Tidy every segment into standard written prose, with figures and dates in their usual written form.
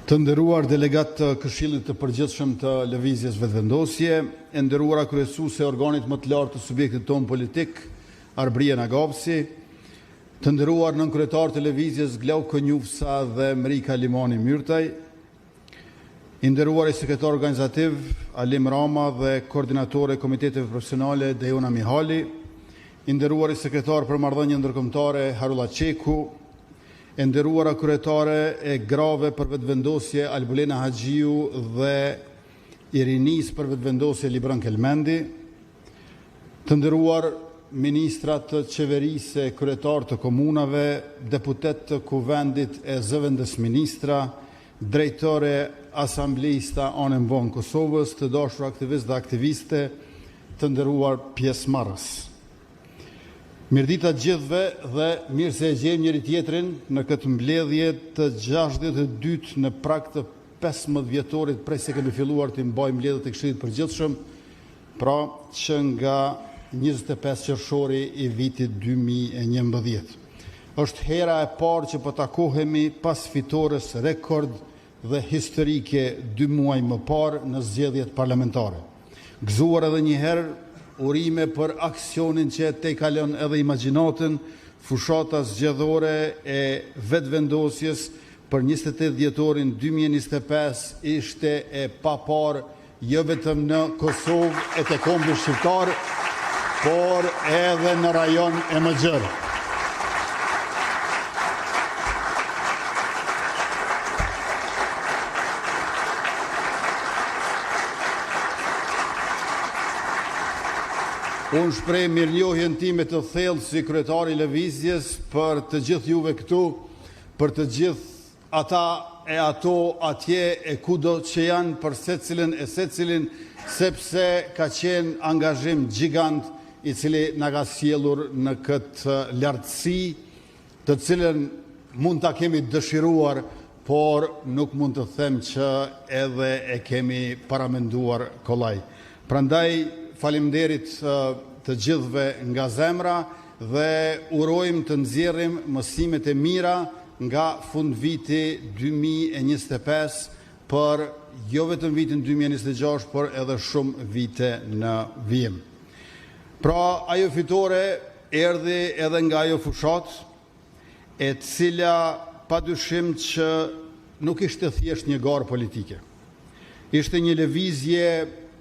Të nderuar delegat të Këshillit të Përgjithshëm të Lëvizjes Vetëvendosje, e nderuara kryesuese e organit më të lartë të subjektit ton politik, Arbria Nagopsi, të nderuar nënkryetar të Lëvizjes Glauk Konjufsa dhe Mrika Limani Myrtaj, i nderuar sekretar organizativ Alim Rama dhe koordinatore e komiteteve profesionale Dejona Mihali, i nderuar sekretar për marrëdhënie ndërkombëtare Harula Çeku, e nderuara kryetare e grave për vetëvendosje Albulena Haxhiu dhe i rinis për vetëvendosje Libran Kelmendi, të nderuar ministrat të qeverisë, kryetar të komunave, deputet të kuvendit e zëvendës ministra, drejtore asamblejista anën vonë Kosovës, të dashur aktivist dhe aktiviste, të nderuar pjesëmarrës. Mirëdita gjithëve dhe mirë se e gjejmë njëri tjetrin në këtë mbledhje të 62 në prag të 15 vjetorit prej se kemi filluar të mbajmë mbledhjet e Këshillit Përgjithshëm, pra që nga 25 qershori i vitit 2011. Është hera e parë që po takohemi pas fitores rekord dhe historike 2 muaj më parë në zgjedhjet parlamentare. Gëzuar edhe një herë urime për aksionin që te kalon edhe imagjinatën, fushata zgjedhore e vetëvendosjes për 28 dhjetorin 2025 ishte e papar jo vetëm në Kosovë e te kombi shqiptar, por edhe në rajon e Mëxhër. Unë shpreh mirënjohjen time të thellë si kryetari i Lëvizjes për të gjithë juve këtu, për të gjithë ata e ato atje e kudo që janë për secilin e secilin, sepse ka qenë angazhim gjigant i cili na ka sjellur në këtë lartësi, të cilën mund ta kemi dëshiruar, por nuk mund të them që edhe e kemi paramenduar kollaj. Prandaj faleminderit të gjithëve nga zemra dhe urojmë të nxjerrim mësimet e mira nga fund viti 2025 për jo vetëm vitin 2026, por edhe shumë vite në vijim. Pra, ajo fitore erdhi edhe nga ajo fushat, e cila padyshim që nuk ishte thjesht një garë politike. Ishte një lëvizje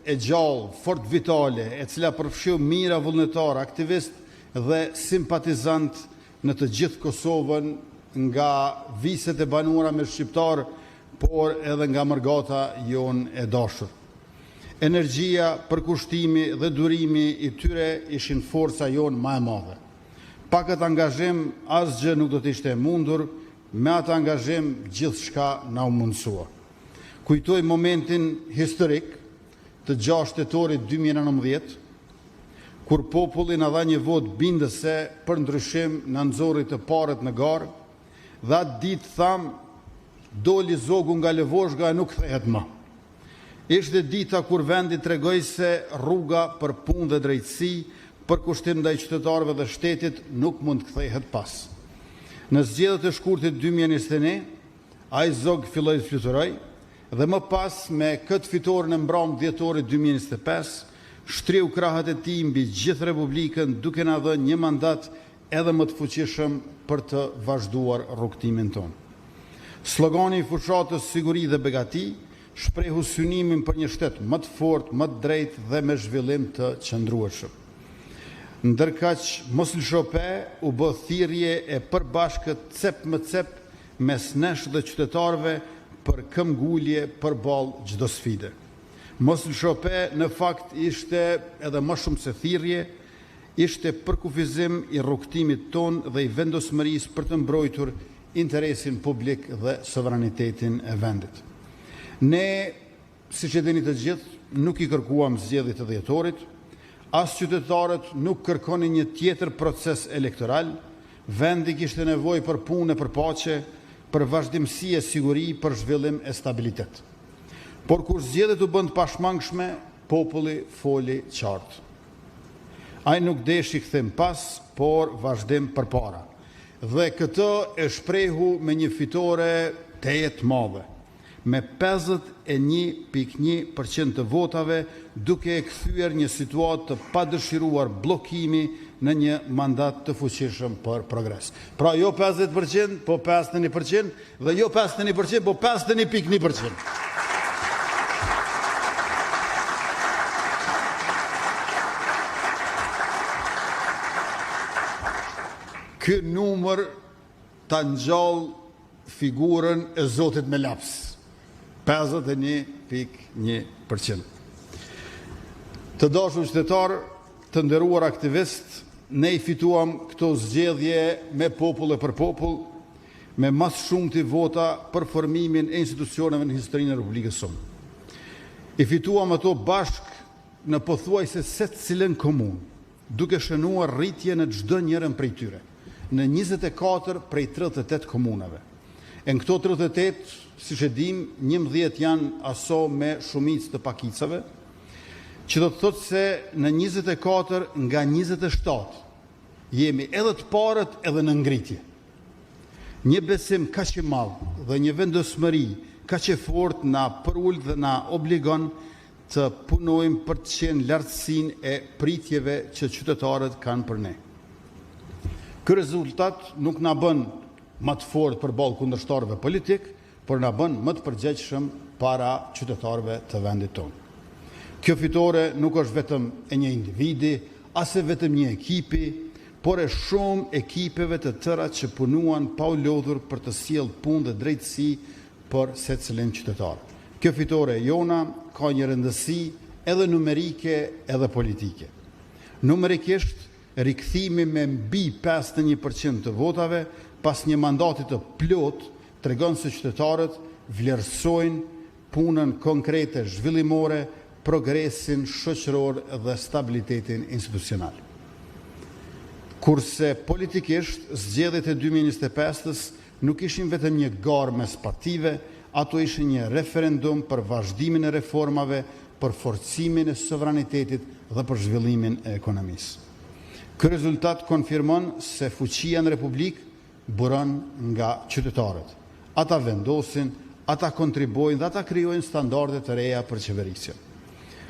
e gjallë, fort vitale, e cila përfshiu mijëra vullnetar, aktivist dhe simpatizant në të gjithë Kosovën, nga viset e banuara me shqiptar, por edhe nga mërgata jonë e dashur. Energjia, përkushtimi dhe durimi i tyre ishin forca jonë më e madhe. Pa këtë angazhim, asgjë nuk do të ishte e mundur, me atë angazhim gjithçka na u mundsua. Kujtoj momentin historik të 6 tetorit 2019, kur populli na dha një votë bindëse për ndryshim në nxorri të parët në garë, dhe atë ditë tham, doli zogu nga Lëvozhga e nuk kthehet më. Ishte dita kur vendi tregoi se rruga për punë dhe drejtësi, për kushtim ndaj qytetarëve dhe shtetit nuk mund të kthehet pas. Në zgjedhjet e shkurtit 2021, ai zog filloi të fluturoj, dhe më pas me këtë fitore në mbrëmje dhjetorit 2025, shtriu krahët e tij mbi gjithë Republikën, duke na dhënë një mandat edhe më të fuqishëm për të vazhduar rrugtimin tonë. Slogani i fushatës siguri dhe begati shprehu synimin për një shtet më të fortë, më të drejtë dhe me zhvillim të qëndrueshëm. Ndërkaq mos lëshope u bë thirrje e përbashkët cep më cep mes nesh dhe qytetarëve për këmbgulje përballë çdo sfide. Mos lëshope në fakt ishte edhe më shumë se thirrje, ishte përkufizim i rrugtimit ton dhe i vendosmërisë për të mbrojtur interesin publik dhe sovranitetin e vendit. Ne, siç e dini të gjithë, nuk i kërkuam zgjedhjet e dhjetorit, as qytetarët nuk kërkonin një tjetër proces elektoral, vendi kishte nevojë për punë e për paqe, për vazhdimsi e siguri, për zhvillim e stabilitet. Por kur zgjedhjet u bën të pashmangshme, populli foli qartë. Ai nuk deshi kthim pas, por vazhdim përpara. Dhe këtë e shprehu me një fitore teje të madhe. me 51.1% të votave, duke e kthyer një situatë të padëshiruar bllokimi në një mandat të fuqishëm për progres. Pra jo 50%, po 51%, dhe jo 51%, po 51.1%. Ky numër ta ngjall figurën e Zotit me laps. 51.1%. Të dashur qytetar, të nderuar aktivist, ne I fituam këto zgjedhje me popull e për popull, me mas shumti vota për formimin e institucioneve në historinë e Republikës sonë. I fituam ato bashk në pothuajse secilën komunë, duke shënuar rritje në çdo njërin prej tyre, në 24 prej 38 komunave. E në këto 38, siç e dim, 11 janë aso me shumicë të pakicave, që do të thotë se në 24 nga 27 jemi edhe të parët edhe në ngritje. Një besim kaq I madh dhe një vendosmëri kaq e fortë na përull dhe na obligon të punojmë për të qenë lartësinë e pritjeve që qytetarët kanë për ne. Ky rezultat nuk na bën më të fortë përballë kundërshtarëve politik, por na bën më të përgjegjshëm para qytetarëve të vendit tonë. Kjo fitore nuk është vetëm e një individi, as e vetëm një ekipi, por e shumë ekipeve të tëra që punuan pa u lodhur për të sjellë punë dhe drejtësi për secilin qytetar. Kjo fitore e jona ka një rëndësi edhe numerike edhe politike. Numerikisht, rikthimi me mbi 51% të votave pas një mandati të plot tregon se qytetarët vlerësojnë punën konkrete zhvillimore, progresin shoqëror dhe stabilitetin institucional. Kurse politikisht, zgjedhjet e 2025-s nuk ishin vetëm një garë mes partive, ato ishin një referendum për vazhdimin e reformave, për forcimin e sovranitetit dhe për zhvillimin e ekonomisë. Ky rezultat konfirmon se fuqia në Republikë buron nga qytetarët. Ata vendosin, ata kontribuojnë dhe ata krijojnë standarde të reja për qeverisje.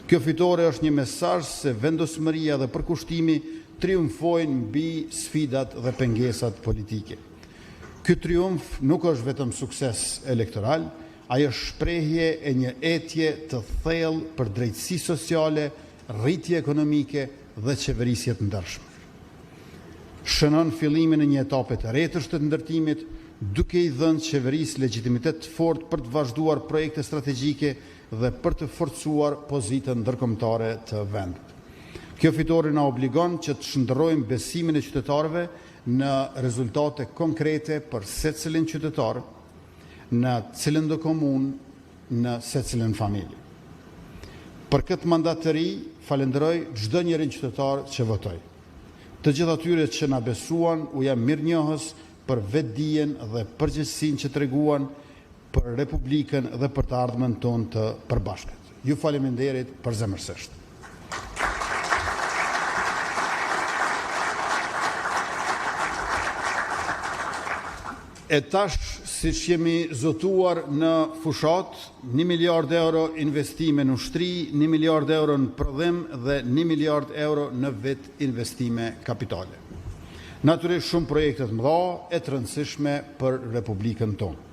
Kjo fitore është një mesazh se vendosmëria dhe përkushtimi triumfojnë mbi sfidat dhe pengesat politike. Ky triumf nuk është vetëm sukses elektoral, ai është shprehje e një etje të thellë për drejtësi sociale, rritje ekonomike dhe qeverisje të ndershme. Shënon fillimin e një etape të re të ndërtimit, duke I dhënë qeverisë legjitimitet të fortë për të vazhduar projekte strategjike dhe për të forcuar pozitën ndërkombëtare të vendit. Kjo fitore na obligon që të shndërrojmë besimin e qytetarëve në rezultate konkrete për secilin qytetar, në cilën do komunë, në secilin familje. Për këtë mandat të ri, falenderoj çdo njërin qytetar që votoi. Të gjithë atyre që na besuan, u jam mirënjohës për vetdijen dhe përgjegjësinë që treguan për Republikën dhe për të ardhmen tonë të përbashkët. Ju faleminderit përzemërsisht. E tash, siç jemi zotuar në fushat, 1 miliard euro investime në ushtri, 1 miliard euro në prodhim dhe 1 miliard euro në vet investime kapitale. Natyrisht shumë projekte të mëdha e të rëndësishme për Republikën tonë.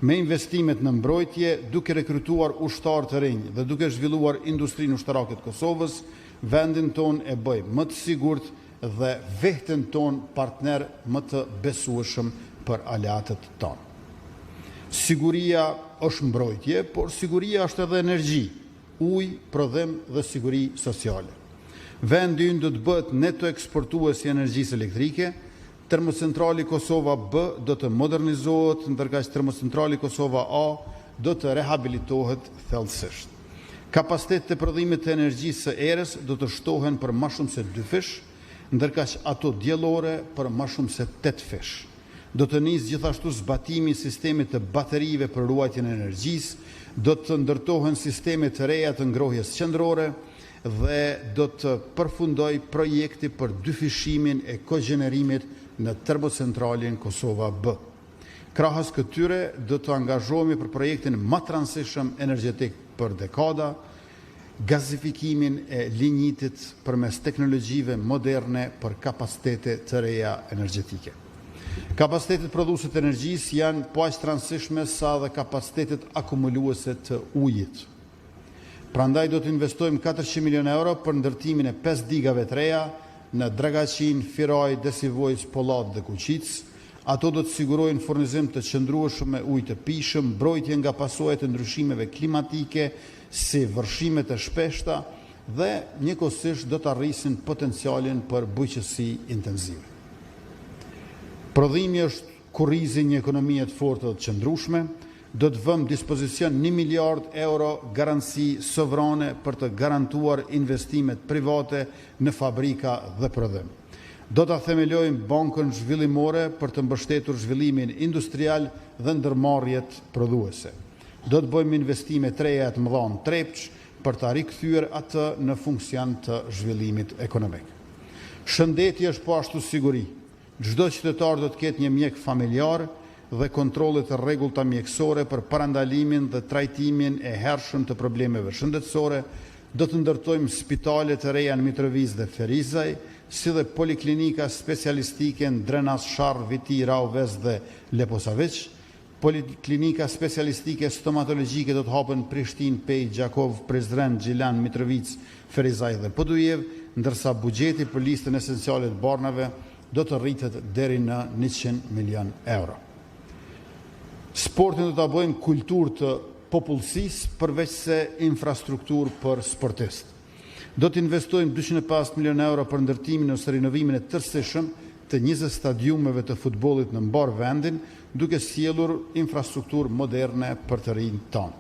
Me investimet në mbrojtje, duke rekrutuar ushtarë të rinj dhe duke zhvilluar industrinë ushtarake të Kosovës, vendin tonë e bëj më të sigurt dhe veten tonë partner më të besueshëm për aleatët tonë. Siguria është mbrojtje, por siguria është edhe energji, ujë, prodhim dhe siguri sociale. Vendi ynë do të bëhet neto eksportues I energjisë elektrike. Termocentrali Kosova B do të modernizohet, ndërkaq termocentrali Kosova A do të rehabilitohet thellësisht. Kapacitetet e prodhimit të energjisë së erës do të shtohen për më shumë se 2 fish, ndërkaq ato diellore për më shumë se 8 fish. Do të nisë gjithashtu zbatimi I sistemit të baterive për ruajtjen e energjisë, do të ndërtohen sisteme të reja të ngrohjes qendrore dhe do të përfundoj projekti për dyfishimin e kogjenerimit në termocentralin Kosova B. Krahas këtyre do të angazhohemi për projektin më të rëndësishëm energjetik për dekada, gazifikimin e linjitit përmes teknologjive moderne për kapacitete të reja energjetike. Kapacitetet prodhuese të energjisë janë po aq të rëndësishme sa dhe kapacitetet akumuluese të ujit. Prandaj do të investojmë 400 milion euro për ndërtimin e 5 digave të reja në Dragaqin, Firaj, Desivojës, Pollat dhe Kuqic. Ato do të sigurojnë furnizim të qëndrueshëm me ujë të pijshëm, mbrojtje nga pasojat e ndryshimeve klimatike, si vërshimet e shpeshta dhe njëkohësisht do të arrisin potencialin për bujqësi intenzive. Prodhimi është kurrizi një ekonomie të fortë dhe të qëndrueshme. Do të vëmë dispozicion 1 miliard euro garanci sovrane për të garantuar investimet private në fabrika dhe prodhim. Do të themelojmë bankën zhvillimore për të mbështetur zhvillimin industrial dhe ndërmarrjet prodhuese. Do të bëjmë investime të reja të mëdha në Trepç për të rikthyer atë në funksion të zhvillimit ekonomik. Shëndeti është po ashtu siguri. Çdo qytetar do të ketë një mjek familjar dhe kontrollet e rregullta mjekësore për parandalimin dhe trajtimin e hershëm të problemeve shëndetësore. Do të ndërtojmë spitale të reja në Mitrovic dhe Ferizaj, si dhe poliklinika specialistike në Drenas, Sharr, Viti, Rauves dhe Leposavic. Poliklinika specialistike stomatologjike do të hapen në Prishtinë, Pej, Gjakov, Prizren, Gjilan, Mitrovic, Ferizaj dhe Podujev, ndërsa buxheti për listën esenciale të barnave do të rritet deri në 100 milion euro. Sportin do ta bëjmë kulturë të popullsisë përveç se infrastrukturë për sportistë. Do të investojmë 250 milion euro për ndërtimin ose rinovimin e tërësishëm të 20 stadiumeve të futbollit në mbar vendin, duke sjellur infrastrukturë moderne për të rinjt tanë.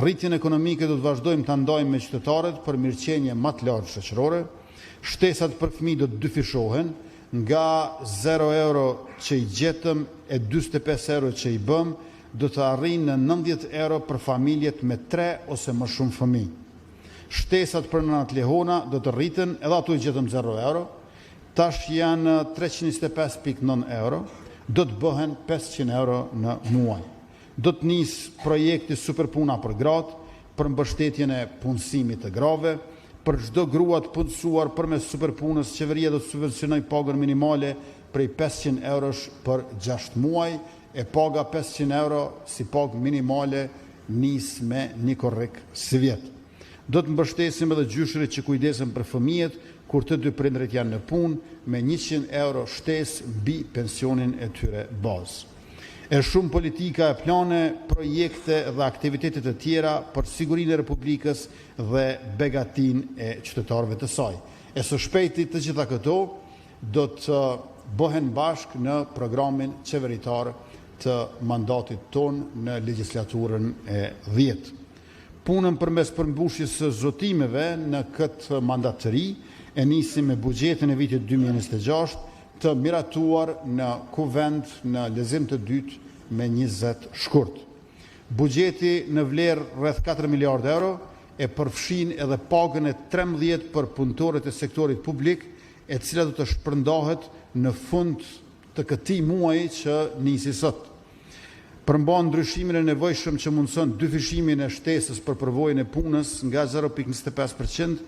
Rritjen ekonomike do të vazhdojmë ta ndajmë me qytetarët për mirëqenie më të lartë shoqërore. Shtesat për fëmijë do të dyfishohen nga 0 euro që i gjetëm e 45 euro që i bëm, do të arrijnë në 90 euro për familjet me 3 ose më shumë fëmijë. Shtesat për nënat lehona do të rriten, edhe ato i gjetëm 0 euro, tash janë 325,9 euro, do të bëhen 500 euro në muaj. Do të nisë projekti Superpuna për gratë, për mbështetjen e punësimit të grave, për çdo grua të punësuar përmes Superpunës, qeveria do të subvencionoj pagën minimale prej 500 eurosh për 6 muaj, e paga 500 euro si pagë minimale nis me një korrik si vjet. Do të mbështesim edhe gjyshërit që kujdesen për fëmijët kur të dy prindrit janë në punë me 100 euro shtesë mbi pensionin e tyre bazë. E shumë politika e plane, projekte dhe aktivitetet e tjera për sigurinë e Republikës dhe begatinë e qytetarëve të saj. E së shpejti të gjitha këto do të bëhen bashkë në programin qeveritar të mandatit ton në legjislaturën e 10. Punën përmes përmbushjes së zotimeve në këtë mandat të ri e nisim me buxhetin e vitit 2026 të miratuar në kuvend në lexim të dytë me 20 shkurt. Buxheti në vlerë rreth 4 miliardë euro e përfshin edhe pagën e 13 për punëtorët e sektorit publik, e cila do të shpërndahet në fund të këtij muaji që nisi sot. Përmban ndryshimin e nevojshëm që mundson dyfishimin e shtesës për përvojën e punës nga 0,25%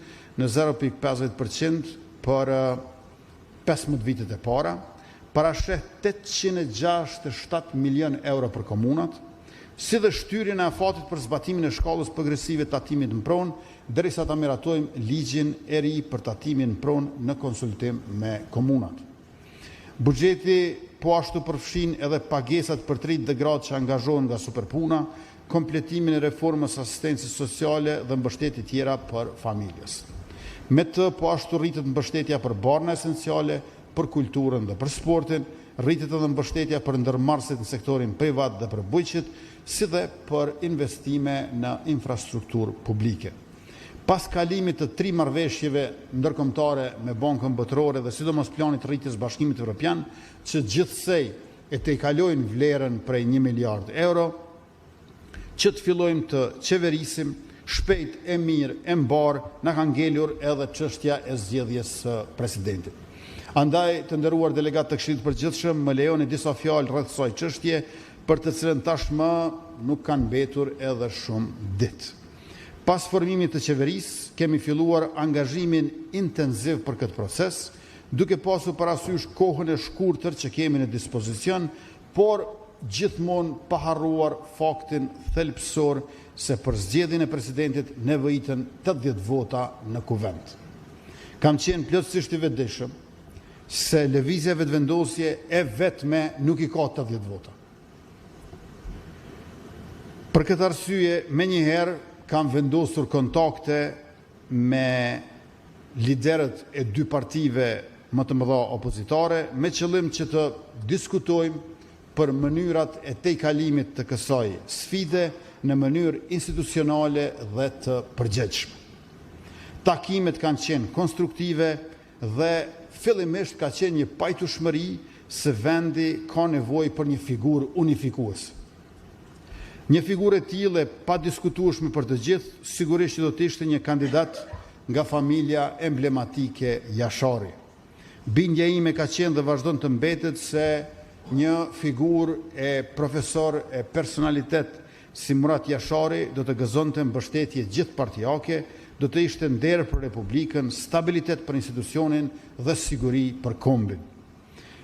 në 0,50% për 15 vitet e para, parasheh 867 milion euro për komunat, si dhe shtyrjen e afatit për zbatimin e shkallës progresive të tatimit në pronë, derisa ta miratojmë ligjin e ri për tatimin në pronë në konsultim me komunat. Buxheti po ashtu përfshin edhe pagesat për 30 gradë që angazhohen nga Superpuna, kompletimin e reformës asistencës sociale dhe mbështetje tjera për familjes. Me të po ashtu rritet mbështetja për barna esenciale, për kulturën dhe për sportin, rritet edhe mbështetja për ndërmarrësit në sektorin privat dhe për bujqit, si dhe për investime në infrastrukturë publike. Pas kalimit të 3 marrëveshjeve ndërkombëtare me Bankën Botërore dhe sidomos planit të rritjes Bashkimit Evropian, që gjithsej e tejkalojnë vlerën prej 1 miliard euro, që të fillojmë të qeverisim shpejt, e mirë, e mbar, na ka ngelur edhe çështja e zgjedhjes së presidentit. Andaj, të nderuar delegat të Këshillit të Përgjithshëm, më lejoni disa fjalë rreth kësaj çështje, për të cilën tashmë nuk kanë mbetur edhe shumë ditë. Pas formimit të qeverisë, kemi filluar angazhimin intensiv për këtë proces, duke pasur parasysh kohën e shkurtër që kemi në dispozicion, por gjithmonë pa harruar faktin thelbësor se për zgjedhjen e presidentit nevojiten 80 vota në kuvend. Kam qenë plotësisht i vetëdijshëm se lëvizja vetëvendosje e vetme nuk i ka 80 vota. Për këtë arsye, menjëherë kam vendosur kontakte me liderët e dy partive më të mëdha opozitare, me qëllim që të diskutojmë për mënyrat e tejkalimit të kësaj sfide në mënyrë institucionale dhe të përgjegjshme. Takimet kanë qenë konstruktive dhe fillimisht ka qenë një pajtueshmëri se vendi ka nevojë për një figurë unifikuese. Një figurë e tillë pa diskutueshme për të gjithë, sigurisht do të ishte një kandidat nga familja emblematike Jashari. Bindja ime ka qenë dhe vazhdon të mbetet se një figurë e profesor e personalitet si Murat Jashari do të gëzonte mbështetje gjithpartijake, do të ishte nder për Republikën, stabilitet për institucionin dhe siguri për kombin.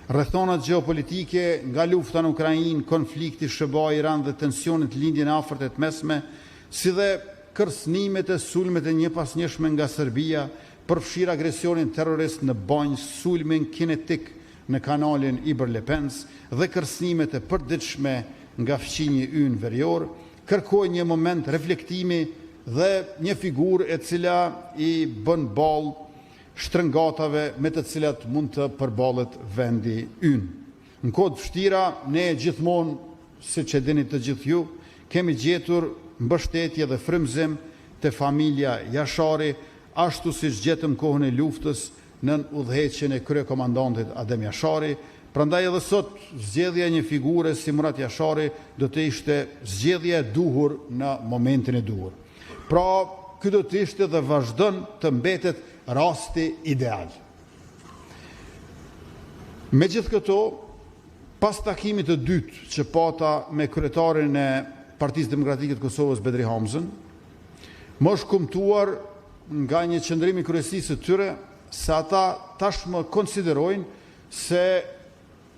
Rrethonat gjeopolitike nga lufta në Ukrainë, konflikti SBA-Iran dhe tensionit lindjen e afërt e të mesme, si dhe kërcënimet e sulmet e njëpasnjëshme nga Serbia, përfshir agresionin terrorist në Banjë, sulmin kinetik në kanalin Iber-Lepens dhe kërcënimet e përditshme nga fqinji ynë verior, kërkoj një moment reflektimi dhe një figurë e cila i bën ballë shtrëngatave me të cilat mund të përballet vendi ynë. Në kohë të vështira, ne gjithmonë, siç e dini të gjithë ju, kemi gjetur mbështetje dhe frymëzim te familja Jashari, ashtu siç gjetëm kohën e luftës nën udhëheqjen e kryekomandantit Adem Jashari. Prandaj edhe sot zgjedhja e një figure si Murat Jashari do të ishte zgjedhja e duhur në momentin e duhur. Pra, ky do të ishte dhe vazhdon të mbetet rasti ideal. Megjithatë, pas takimit të dytë që pata me kryetarin e Partisë Demokratike të Kosovës Bedri Hamzën, më është kumtuar nga një qëndrim i kryesisë së tyre se ata tashmë konsiderojnë se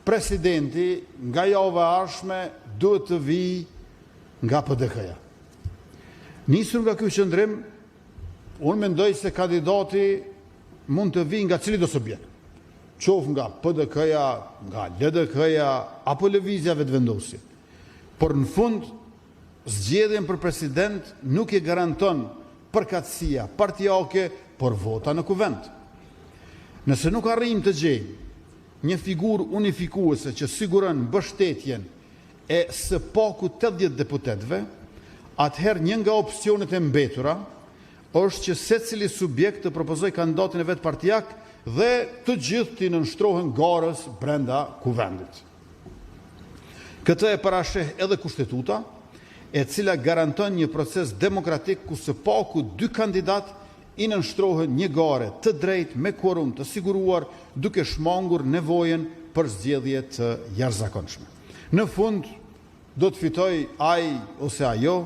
presidenti nga java e ardhshme duhet të vijë nga PDK-ja. Nisur nga ky qëndrim, unë mendoj se kandidati mund të vijë nga cili do subjekt, qoftë nga PDK-ja, nga LDK-ja, apo lëvizja vetëvendosje. Por në fund, zgjedhjen për president nuk e garanton përkatësia partijake, por vota në kuvend. Nëse nuk arrijmë të gjejmë një figurë unifikuese që siguron mbështetjen e së paku 80 deputetëve, atëherë një nga opsionet e mbetura është që secili subjekt të propozoj kandidatin e vet partijak dhe të gjithë të nënshtrohen garës brenda kuvendit. Këtë e parasheh edhe kushtetuta, e cila garanton një proces demokratik ku së paku 2 kandidat i nënshtrohen një gare të drejtë me quorum të siguruar, duke shmangur nevojën për zgjedhje të jashtëzakonshme. Në fund do të fitoj ai ose ajo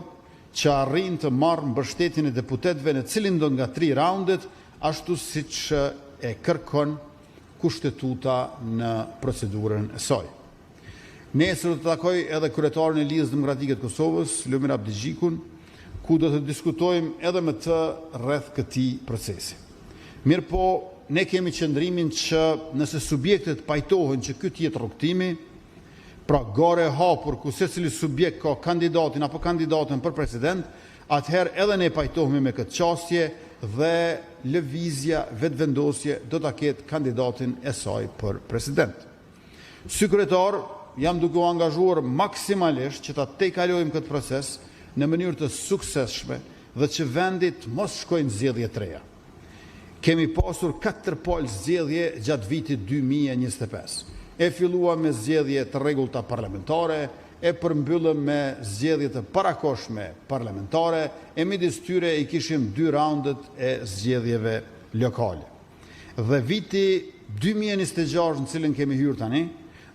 që arrin të marrë mbështetjen e deputetëve në cilin do nga 3 raundet, ashtu siç e kërkon kushtetuta në procedurën e saj. Nesër do të takoj edhe kryetarin e Lidhjes Demokratike të Kosovës, Lumir Abdigjikun, ku do të diskutojmë edhe me të rreth këtij procesi. Mirëpo, ne kemi qëndrimin që nëse subjektet pajtohen që ky të jetë rrugtimi, pra gare e hapur ku secili subjekt ka kandidatin apo kandidatën për president, atëherë edhe ne pajtohemi me këtë çështje dhe lëvizja vetëvendosje do ta ketë kandidatin e saj për president. Si kryetar, jam duke u angazhuar maksimalisht që ta tejkalojmë këtë proces në mënyrë të suksesshme dhe që vendit mos shkojnë zgjedhje të reja. Kemi pasur 4 palë zgjedhje gjatë vitit 2025. E filluam me zgjedhje të rregullta parlamentare, e përmbyllëm me zgjedhje të parakoshme parlamentare, e midis tyre i kishim 2 raundet e zgjedhjeve lokale. Dhe viti 2026 në cilën kemi hyrë tani,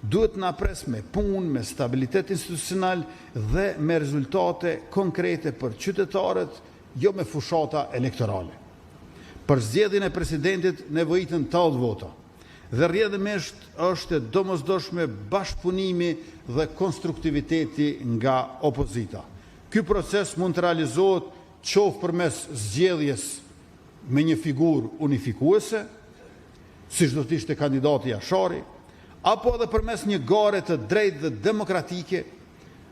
duhet na pres me punë, me stabilitet institucional dhe me rezultate konkrete për qytetarët, jo me fushata elektorale. Për zgjedhjen e presidentit nevojiten 80 vota. Dhe rrjedhimisht është e domosdoshme bashkëpunimi dhe konstruktiviteti nga opozita. Ky proces mund të realizohet qoftë përmes zgjedhjes me një figurë unifikuese, siç do të ishte kandidati Jashari, apo edhe përmes një gare të drejtë dhe demokratike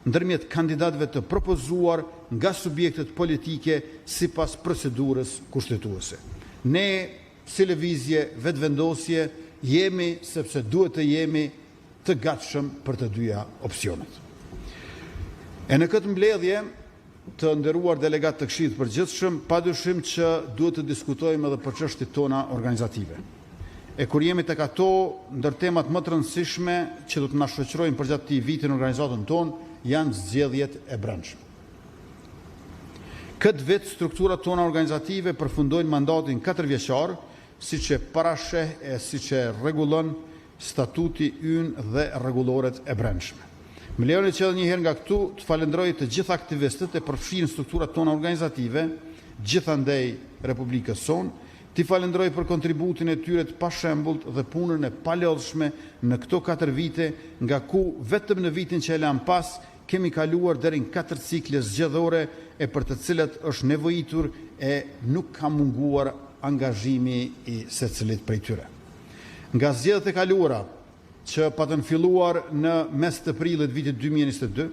ndërmjet kandidatëve të propozuar nga subjektet politike sipas procedurës kushtetuese. Ne, si lëvizje vetëvendosje, jemi sepse duhet të jemi të gatshëm për të dyja opsionet. E në këtë mbledhje të nderuar delegat të Këshillit të Përgjithshëm, padyshim që duhet të diskutojmë edhe për çështjet tona organizative. E kur jemi tek ato, ndër temat më të rëndësishme që do të na shoqërojnë përgjatë këtij viti në organizatën tonë janë zgjedhjet e brendshme. Këtë vit strukturat tona organizative përfundojnë mandatin 4 vjeçar, siç e parasheh e siç e rregullon statuti ynë dhe rregulloret e brendshme. Më lejoni që edhe një herë nga këtu të falenderoj të gjithë aktivistët e përfshirë në strukturat tona organizative, gjithandej Republikës sonë, t'i falenderoj për kontributin e tyre të pashembullt dhe punën e palodhshme në këto 4 vite, nga ku vetëm në vitin që e lam pas kemi kaluar deri në 4 cikle zgjedhore e për të cilat është nevojitur e nuk ka munguar angazhimi i secilit prej tyre. Nga zgjedhjet e kaluara që patën filluar në mes të prillit vitit 2022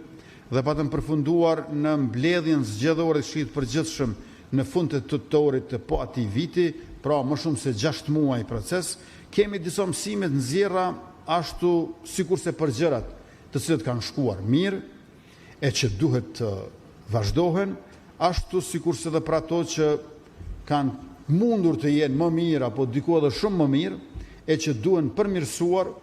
dhe patën përfunduar në mbledhjen zgjedhore të Këshillit të Përgjithshëm në fund të tetorit të po atij viti, pra më shumë se 6 muaj proces, kemi disa mësime të nxjerra ashtu sikurse për gjërat të cilët kanë shkuar mirë e që duhet të vazhdohen, ashtu sikurse edhe për ato që kanë mundur të jenë më mirë apo diku edhe shumë më mirë e që duhen përmirësuar,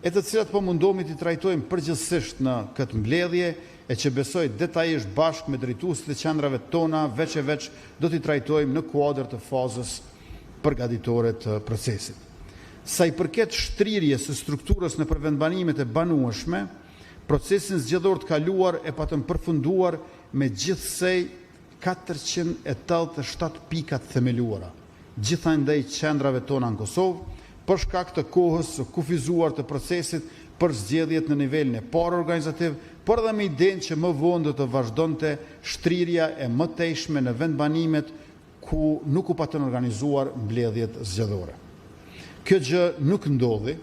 e të cilat po mundohemi t'i trajtojmë përgjithsisht në këtë mbledhje e që besoj detajisht bashkë me drejtuesit e qendrave tona, veç e veç do t'i trajtojmë në kuadër të fazës përgatitore të procesit. Sa i përket shtrirjes së strukturës në përvendbanimet e banueshme, procesin zgjedhor të kaluar e patëm përfunduar me gjithsej 487 pika të themeluara, gjithandej qendrave tona në Kosovë, për shkak të kohës së kufizuar të procesit për zgjedhjet në nivelin e parë organizativ, por edhe me idenë që më vonë do të vazhdonte shtrirja e mëtejshme në vendbanimet ku nuk u patën organizuar mbledhjet zgjedhore. Kjo gjë nuk ndodhi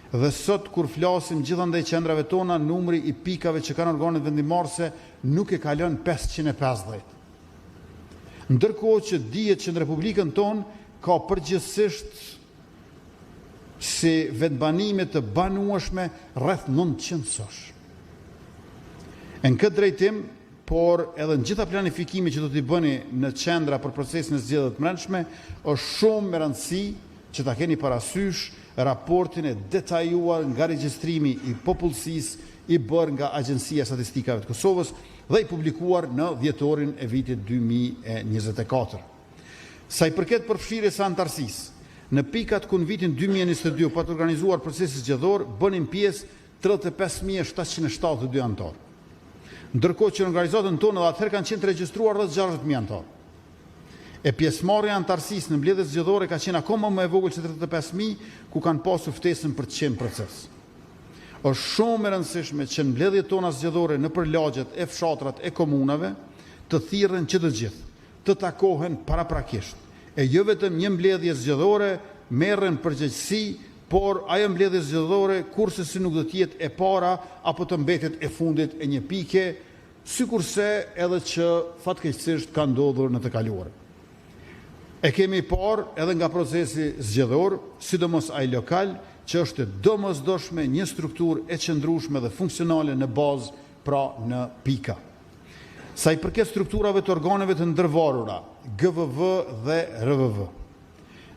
dhe sot kur flasim gjithandej qendrave tona, numri i pikave që kanë organet vendimmarrëse nuk e kalon 550. Ndërkohë që dihet që në Republikën tonë ka përgjithsisht si vendbanime të banueshme rreth 900 sosh. Në këtë drejtim, por edhe në gjitha planifikimi që do t'i bëni në qendra për procesin e zgjedhjeve të brendshme, është shumë me rëndësi që ta keni parasysh raportin e detajuar nga regjistrimi i popullsisë i bërë nga Agjencia e Statistikave të Kosovës dhe i publikuar në dhjetorin e vitit 2024. Sa i përket përfshirjes së antarësisë, në pikat ku në vitin 2022 pa të organizuar procesi zgjedhor, bënin pjesë 35.772 antarë. Ndërkohë që në organizatën tonë edhe atëherë kanë qenë të regjistruar rreth 60.000 antarë. E pjesëmarrja e antarësisë në mbledhjet zgjedhore ka qenë akoma më e vogël se 35.000, ku kanë pasur ftesën për të qenë proces. Është shumë e rëndësishme që në mbledhjet tona zgjedhore në përlagjet e fshatrat e komunave të thirrën që të gjithë të takohen paraprakisht. E jo vetëm një mbledhje zgjedhore merren përgjegjësi, por ajo mbledhje zgjedhore kurse si nuk do të jetë e para apo të mbetet e fundit e një pike, sikurse edhe që fatkeqësisht ka ndodhur në të kaluarën. E kemi parë edhe nga procesi zgjedhor, sidomos ai lokal, që është domosdoshme një strukturë e qëndrueshme dhe funksionale në bazë, pra në pika. Sa i përket strukturave të organeve të ndërvarura, GVV dhe RVV.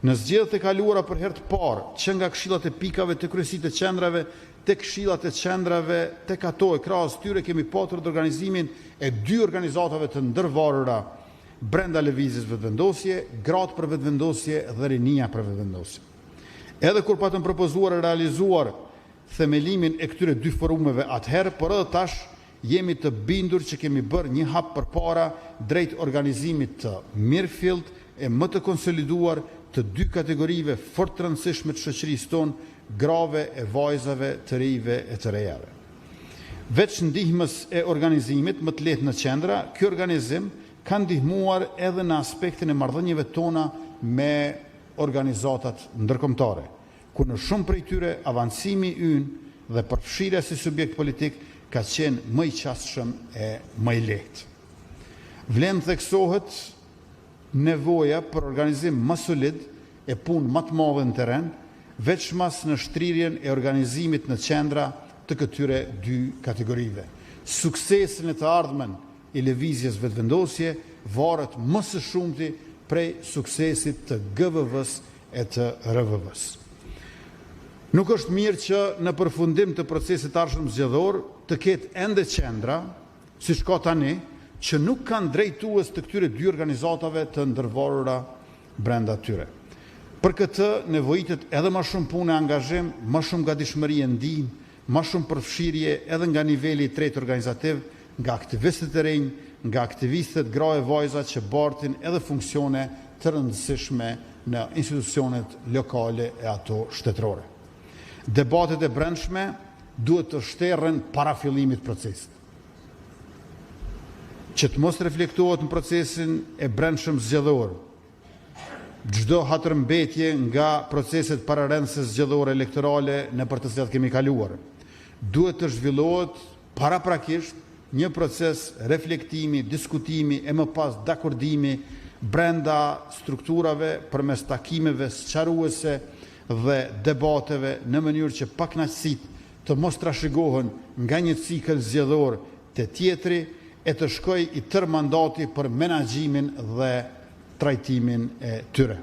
Në zgjedhjet e kaluara për herë të parë, që nga këshillat e pikave të kryesitë të qendrave, te këshillat e qendrave, tek ato e krahas tyre kemi patur organizimin e 2 organizatave të ndërvarura brenda lëvizjes vetëvendosje, gratë për vetëvendosje dhe rinia për vetëvendosje. Edhe kur patëm propozuar e realizuar themelimin e këtyre dy forumeve atëherë, por edhe tash jemi të bindur që kemi bërë një hap përpara drejt organizimit të mirëfillt e më të konsoliduar të dy kategorive fort të rëndësishme të shoqërisë tonë, grave e vajzave, të rijve e të rejave. Veç ndihmës e organizimit më të lehtë në qendra, ky organizim ka ndihmuar edhe në aspektin e marrëdhënieve tona me organizatat ndërkombëtare, ku në shumë prej tyre avancimi ynë dhe përfshirja si subjekt politik ka qenë më i qasshëm e më i lehtë. Vlen theksohet nevoja për organizim më solid e punë më të madhe në terren, veçmas në shtrirjen e organizimit në qendra të këtyre dy kategorive. Suksesin e të ardhmen i lëvizjes vetëvendosje varet më së shumti prej suksesit të GVV-s e të RVV-s. Nuk është mirë që në përfundim të procesit arshëm zgjedhor të ketë ende qendra, siç ka tani, që nuk kanë drejtues të këtyre dy organizatave të ndërvarura brenda tyre. Për këtë nevojitet edhe më shumë punë e angazhim, më shumë gatishmëri e ndihmë, më shumë përfshirje edhe nga niveli i tretë organizativ, nga aktivistët e rinj, nga aktivistët gra e vajza që bartin edhe funksione të rëndësishme në institucionet lokale e ato shtetërore. Debatet e brendshme duhet të shterren para fillimit procesit, që të mos reflektohet në procesin e brendshëm zgjedhor. Çdo hatërmbetje nga proceset pararendëse zgjedhore elektorale në për të cilat kemi kaluar, duhet të zhvillohet paraprakisht një proces reflektimi, diskutimi e më pas dakordimi brenda strukturave përmes takimeve sqaruese dhe debateve në mënyrë që pakënaqësitë të mos trashëgohen nga një cikël zgjedhor te tjetri e të shkojë i tërë mandati për menaxhimin dhe trajtimin e tyre.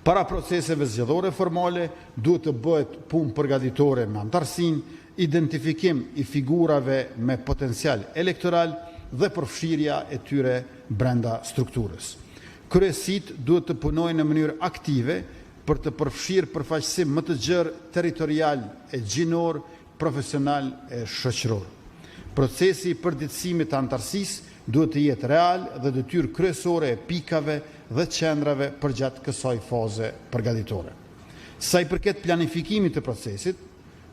Para proceseve zgjedhore formale duhet të bëhet punë përgatitore me antarësinë, identifikim i figurave me potencial elektoral dhe përfshirja e tyre brenda strukturës. Kryesit duhet të punojnë në mënyrë aktive për të përfshirë përfaqësim më të gjerë territorial e gjinor, profesional e shoqëror. Procesi i përditësimit të antarësisë duhet të jetë real dhe detyrë kryesore e pikave dhe qendrave përgjatë kësaj faze përgatitore. Sa i përket planifikimit të procesit,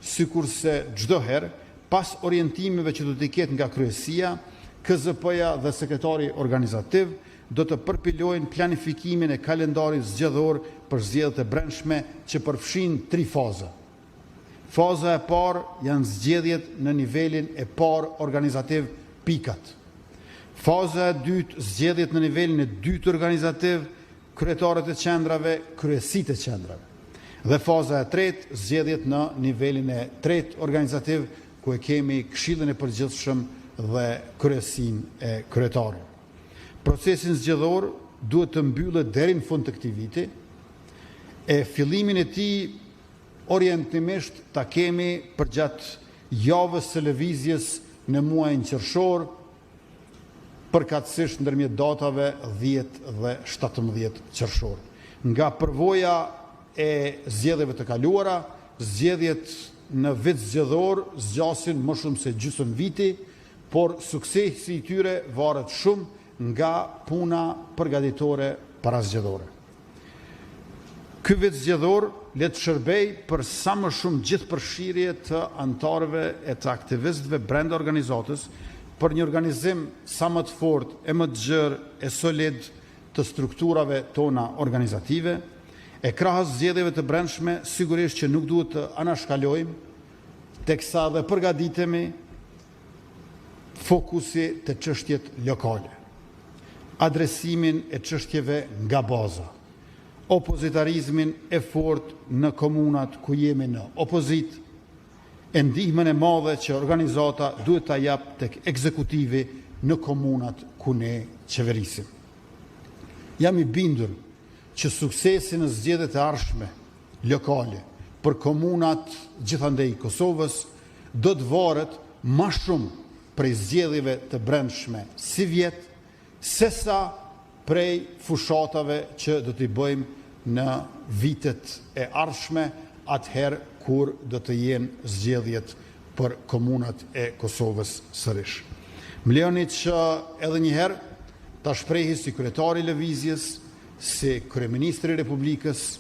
sikurse çdo herë, pas orientimeve që do të ketë nga kryesia, KZP-ja dhe sekretari organizativ do të përpilojnë planifikimin e kalendarit zgjedhor për zgjedhjet e brendshme që përfshin 3 faza. Faza e parë janë zgjedhjet në nivelin e parë organizativ pikat. Faza e dytë zgjedhjet në nivelin e dytë organizativ, kryetarët e qendrave, kryesitë e qendrave. Dhe faza e tretë zgjedhjet në nivelin e tretë organizativ, ku e kemi Këshillin e Përgjithshëm dhe kryesinë e kryetarit. Procesin zgjedhor duhet të mbyllet deri në fund të këtij viti, e fillimin e tij orientimisht ta kemi përgjatë javës së lëvizjes në muajin qershor, përkatësisht ndërmjet datave 10 dhe 17 qershor. Nga përvoja e zgjedhjeve të kaluara, zgjedhjet në vit zgjedhor zgjasin më shumë se gjysmë viti, por suksesi i tyre varet shumë nga puna përgatitore parazgjedhore. Ky vit zgjedhor le të shërbej për sa më shumë gjithëpërfshirje të anëtarëve e të aktivistëve brenda organizatës për një organizim sa më të fortë, e më të gjerë e solid të strukturave tona organizative, e krahas zgjedhjeve të brendshme, sigurisht që nuk duhet të anashkalojmë, teksa dhe përgatitemi fokusi të çështjet lokale, adresimin e çështjeve nga baza, opozitarizmin e fortë në komunat ku jemi në opozit, e ndihmën e madhe që organizata duhet ta jap tek ekzekutivi në komunat ku ne qeverisim. Jam i bindur që suksesi në zgjedhjet e ardhshme lokale për komunat gjithandej Kosovës do të varet më shumë prej zgjedhjeve të brendshme si vjet, sesa prej fushatave që do t'i bëjmë në vitet e ardhshme, atëherë kur do të jenë zgjedhjet për komunat e Kosovës sërish. Më lejoni që edhe një herë ta shprehi si kryetari i lëvizjes, si kryeministri i Republikës,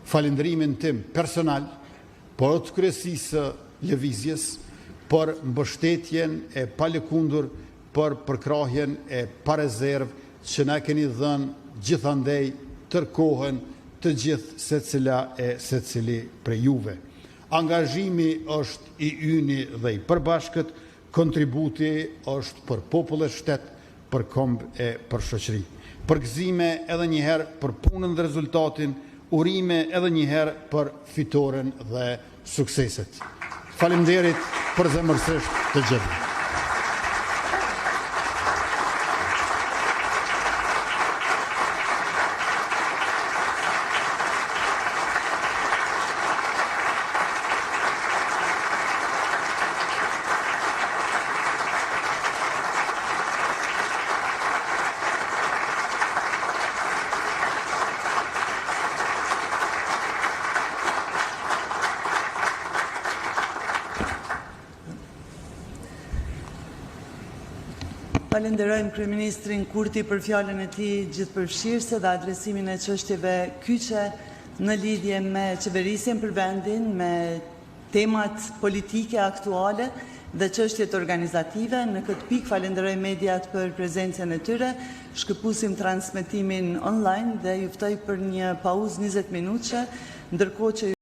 falënderimin tim personal për të kryesisë së lëvizjes, për mbështetjen e palëkundur, për përkrahjen e pa rezervë që na keni dhënë gjithandej tërkohën të gjithë secili prej juve. Angazhimi është i yni dhe i përbashkët, kontributi është për popull e shtet, për kombë e për shoqëri. Përgëzime edhe njëherë për punën dhe rezultatin, urime edhe njëherë për fitoren dhe sukseset. Faleminderit për zemërsisht të gjithë. Falenderojmë Kryeministrin Kurti për fjalën e tij gjithëpërfshirëse dhe adresimin e çështjeve kyçe në lidhje me qeverisjen për vendin, me temat politike aktuale dhe çështjet organizative. Në këtë pikë falenderoj mediat për prezencën e tyre. Shkëpusim transmetimin online dhe ju ftoj për një pauzë 20 minutë, ndërkohë që